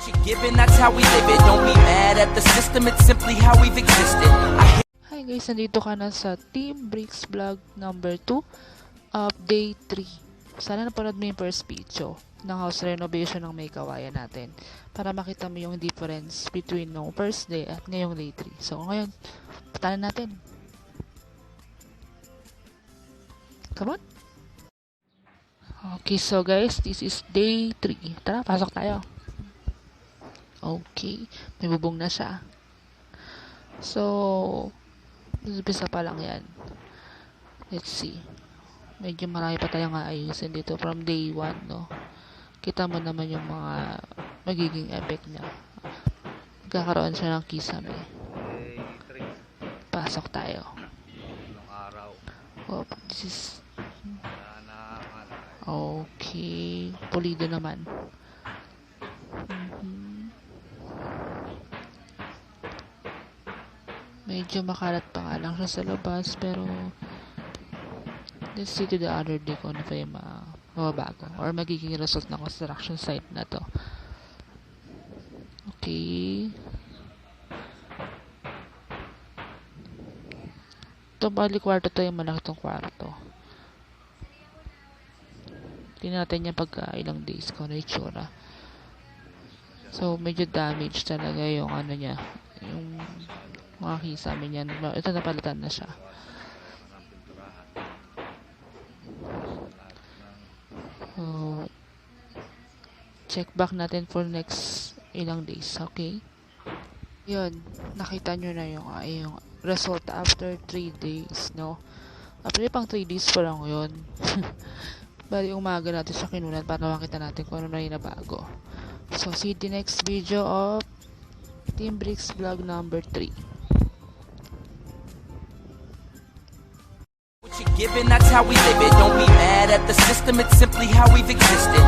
Given, that's how we live it. Don't be mad at the system, it's simply how we've existed. Hi guys, nandito ka na sa Team Bricks Vlog number 2 of day 3. Sana napanood mo yung first video ng house renovation ng may kawayan natin para makita mo yung difference between no first day at ngayong day 3. So ngayon, patalan natin. Come on! Okay, so guys, this is day 3. Tara, pasok tayo. Okay, may bubong na siya. So, umpisa pa lang yan. Let's see. Medyo marami pa tayong aayusin dito from day 1, no? Kita mo naman yung mga magiging effect niya. Magkakaroon siya ng kisame. Pasok tayo. Oh, this is... Okay. Pulido naman. Medyo makalat pa nga lang siya sa labas, pero let's see to the other day kung ano pa yung mababago or magiging result ng construction site na to. Okay. Ito bali kwarto to, yung malaki tong kwarto. Tingnan natin niya pagka ilang days kung ano yung itsura. So medyo damage talaga yung ano niya, yung mga kisame niya. Ito napalitan na siya. Check back natin for next ilang days, okay? Yun, nakita nyo na yung result after 3 days, no? After pang 3 days pa lang yun. Bali, umaga natin siya kinunan para makita natin kung ano na yung nabago. So, see the next video of Team Bricks Vlog number 3. Given, that's how we live it. Don't be mad at the system, it's simply how we've existed.